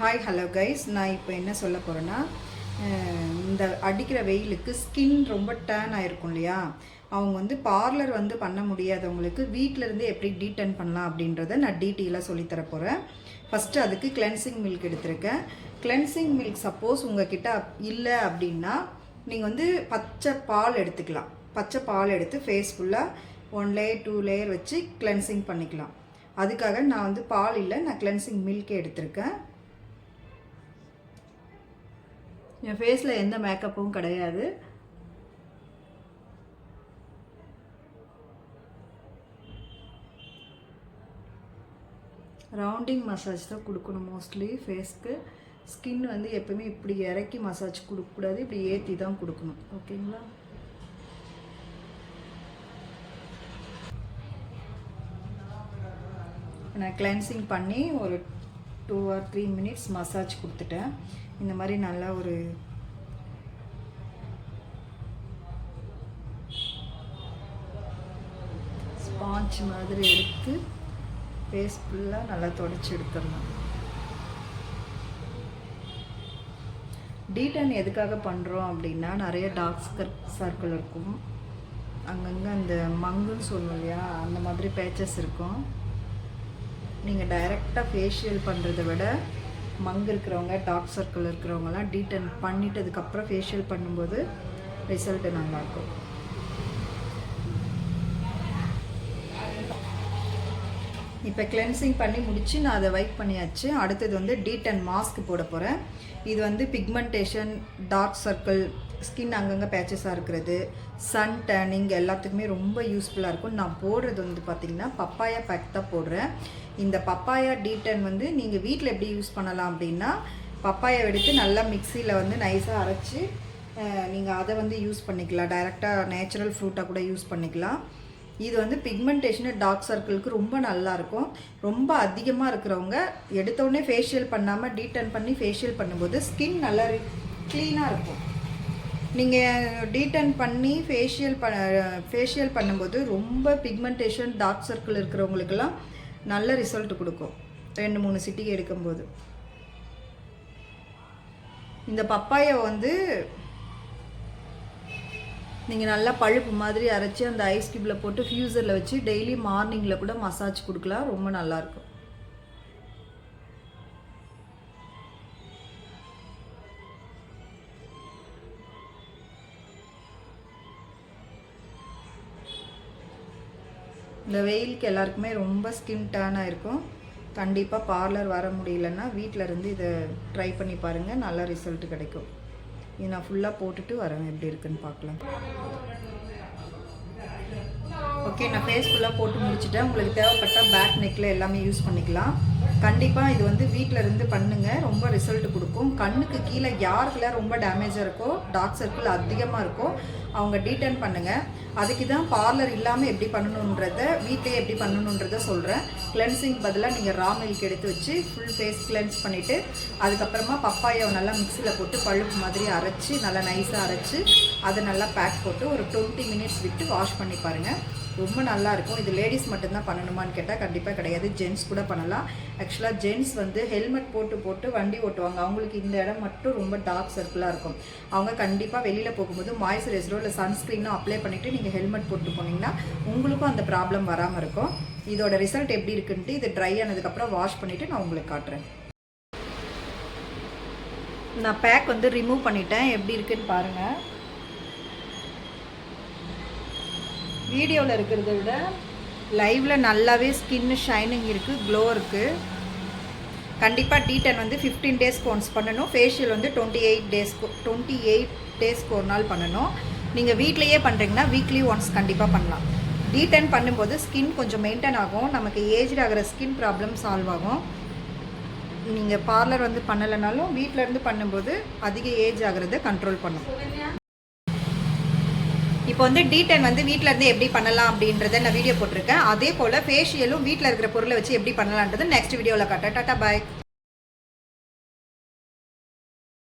Hi hello guys, நான் இப்போ என்ன சொல்ல போகிறேன்னா, இந்த அடிக்கிற வெயிலுக்கு ஸ்கின் ரொம்ப டேன் ஆகிருக்கும் இல்லையா, அவங்க வந்து பார்லர் வந்து பண்ண முடியாதவங்களுக்கு வீட்டிலேருந்து எப்படி டீடன் பண்ணலாம் அப்படின்றத நான் டீட்டெயிலாக சொல்லித்தர போகிறேன். ஃபஸ்ட்டு அதுக்கு கிளென்சிங் மில்க் எடுத்திருக்கேன். கிளென்சிங் மில்க் சப்போஸ் உங்ககிட்ட இல்லை அப்படின்னா நீங்கள் வந்து பச்சை பால் எடுத்துக்கலாம். பச்சை பால் எடுத்து ஃபேஸ் ஃபுல்லாக 1 லேயர் 2 லேயர் வச்சு கிளென்சிங் பண்ணிக்கலாம். அதுக்காக நான் வந்து பால் இல்லை, நான் கிளென்சிங் மில்கே எடுத்திருக்கேன். என் ஃபேஸில் எந்த மேக்கப்பும் கிடையாது. ரவுண்டிங் மசாஜ் தான் கொடுக்கணும் மோஸ்ட்லி ஃபேஸ்க்கு. ஸ்கின் வந்து எப்பவுமே இப்படி இறக்கி மசாஜ் கொடுக்கக்கூடாது, இப்படி ஏற்றி தான் கொடுக்கணும். ஓகேங்களா? நான் கிளென்சிங் பண்ணி ஒரு 2 or 3 minutes மசாஜ் கொடுத்துட்டேன். இந்த மாதிரி நல்லா ஒரு ஸ்பாஞ்ச் மாதிரி எடுத்து ஃபேஸ் ஃபுல்லாக நல்லா தொடச்சி எடுத்துடலாம். டீடன் எதுக்காக பண்ணுறோம் அப்படின்னா, நிறைய டார்க் சர்க்கிள் இருக்கும், அங்கங்கே அந்த மங்குன்னு சொல்லுவோம் இல்லையா, அந்த மாதிரி பேச்சஸ் இருக்கும். நீங்கள் டைரெக்டாக ஃபேஷியல் பண்ணுறதை விட மங்கு இருக்கிறவங்க, டார்க் சர்க்கிள் இருக்கிறவங்கலாம் டீடன் பண்ணிட்டதுக்கப்புறம் ஃபேஷியல் பண்ணும்போது ரிசல்ட்டு நல்லாயிருக்கும். இப்போ கிளென்சிங் பண்ணி முடித்து நான் அதை வைப் பண்ணியாச்சு. அடுத்தது வந்து டீடன் மாஸ்க் போட போகிறேன். இது வந்து பிக்மெண்டேஷன், டார்க் சர்க்கிள், ஸ்கின் அங்கங்கே பேச்சஸாக இருக்கிறது, சன் டேனிங் எல்லாத்துக்குமே ரொம்ப யூஸ்ஃபுல்லாக இருக்கும். நான் போடுறது வந்து பார்த்திங்கன்னா பப்பாயா பேக் தான் போடுறேன். இந்த பப்பாயா டீடன் வந்து நீங்கள் வீட்டில் எப்படி யூஸ் பண்ணலாம் அப்படின்னா, பப்பாயா எடுத்து நல்லா மிக்சியில் வந்து நைஸாக அரைச்சி நீங்கள் அதை வந்து யூஸ் பண்ணிக்கலாம். டைரெக்டாக நேச்சுரல் ஃப்ரூட்டாக கூட யூஸ் பண்ணிக்கலாம். இது வந்து பிக்மெண்டேஷனு, டார்க் சர்க்கிளுக்கு ரொம்ப நல்லாயிருக்கும். ரொம்ப அதிகமாக இருக்கிறவங்க எடுத்தோடனே ஃபேஷியல் பண்ணாமல் டீடன் பண்ணி ஃபேஷியல் பண்ணும்போது ஸ்கின் நல்லா க்ளீனாக இருக்கும். நீங்கள் டீடன் பண்ணி ஃபேஷியல் பண்ணும்போது ரொம்ப பிக்மெண்டேஷன், டார்க் சர்க்கிள் இருக்கிறவங்களுக்கெல்லாம் நல்ல ரிசல்ட் கொடுக்கும். 2-3 சிட்டிகை எடுக்கும்போது இந்த பப்பாயை வந்து நீங்கள் நல்லா பழுப்பு மாதிரி அரைச்சி அந்த ஐஸ் கியூப்பில் போட்டு ஃப்யூசரில் வச்சு டெய்லி மார்னிங்கில் கூட மசாஜ் கொடுக்கலாம். ரொம்ப நல்லாயிருக்கும். இந்த வெயிலுக்கு எல்லாருக்குமே ரொம்ப ஸ்கின் டேனாக இருக்கும். கண்டிப்பாக பார்லர் வர முடியலன்னா வீட்டில் இருந்து இதை ட்ரை பண்ணி பாருங்கள், நல்ல ரிசல்ட் கிடைக்கும். இது நான் ஃபுல்லாக போட்டுட்டு வரேன், எப்படி இருக்குன்னு பார்க்கலாம். ஓகே, நான் ஃபேஸ் ஃபுல்லாக போட்டு முடிச்சுட்டேன். உங்களுக்கு தேவைப்பட்டால் பேக் நெக்கில் எல்லாமே யூஸ் பண்ணிக்கலாம். கண்டிப்பாக இது வந்து வீட்டில் இருந்து பண்ணுங்கள், ரொம்ப ரிசல்ட் கொடுக்கும். கண்ணுக்கு கீழே யாருக்கெல்லாம் ரொம்ப டேமேஜாக இருக்கோ, டார்க் சர்க்கிள் அதிகமாக இருக்கோ, அவங்க டீடன் பண்ணுங்கள். அதுக்கு தான் பார்லர் இல்லாமல் எப்படி பண்ணணுன்றத, வீட்டிலே எப்படி பண்ணணுன்றத சொல்கிறேன். கிளென்சிங் பதிலாக நீங்கள் ரா மில்க் எடுத்து வச்சு ஃபுல் ஃபேஸ் கிளென்ஸ் பண்ணிவிட்டு அதுக்கப்புறமா பப்பாயாவை நல்லா மிக்சியில் போட்டு பழுப்பு மாதிரி அரைச்சி நல்லா நைஸாக அரைச்சி அதை நல்லா பேக் போட்டு ஒரு 20 minutes விட்டு வாஷ் பண்ணி பாருங்கள். ரொம்ப நல்லாயிருக்கும். இது லேடிஸ் மட்டும்தான் பண்ணணுமான்னு கேட்டால் கண்டிப்பாக கிடையாது, ஜென்ட்ஸ் கூட பண்ணலாம். ஆக்சுவலாக ஜென்ட்ஸ் வந்து ஹெல்மெட் போட்டு வண்டி ஓட்டுவாங்க. அவங்களுக்கு இந்த இடம் மட்டும் ரொம்ப டார்க் சர்க்கிளாக இருக்கும். அவங்க கண்டிப்பாக வெளியில் போகும்போது மாய்ஸ்சரைசரோ இல்லை சன்ஸ்க்ரீனோ அப்ளை பண்ணிவிட்டு நீங்கள் ஹெல்மெட் போட்டு போனீங்கன்னா உங்களுக்கும் அந்த ப்ராப்ளம் வராமல் இருக்கும். இதோட ரிசல்ட் எப்படி இருக்குன்ட்டு இது ட்ரை ஆனதுக்கப்புறம் வாஷ் பண்ணிவிட்டு நான் உங்களுக்கு காட்டுறேன். நான் பேக் வந்து ரிமூவ் பண்ணிட்டேன், எப்படி இருக்குன்னு பாருங்கள். வீடியோவில் இருக்கிறத விட லைவில் நல்லாவே ஸ்கின்னு ஷைனிங் இருக்குது, க்ளோ இருக்குது. கண்டிப்பாக டீடன் வந்து 15 டேஸ்க்கு ஒன்ஸ் பண்ணணும். ஃபேஷியல் வந்து 28 டேஸ்க்கு ஒரு நாள் பண்ணணும். நீங்கள் வீட்லேயே பண்ணுறீங்கன்னா வீக்லி ஒன்ஸ் கண்டிப்பாக பண்ணலாம். டீடன் பண்ணும்போது ஸ்கின் கொஞ்சம் மெயின்டைன் ஆகும், நமக்கு ஏஜ் ஆகிற ஸ்கின் ப்ராப்ளம் சால்வ் ஆகும். நீங்கள் பார்லர் வந்து பண்ணலைனாலும் வீட்டிலேருந்து பண்ணும்போது அதிக ஏஜ் ஆகிறத கண்ட்ரோல் பண்ணும். இப்போ வந்து டீடன் வந்து வீட்டில் இருந்து எப்படி பண்ணலாம் அப்படின்றத நான் வீடியோ போட்டிருக்கேன். அதே போல் ஃபேஷியலும் வீட்டில் இருக்கிற பொருளை வச்சு எப்படி பண்ணலான்றது நெக்ஸ்ட் வீடியோவில் காட்டுறேன். டாடா பாய்.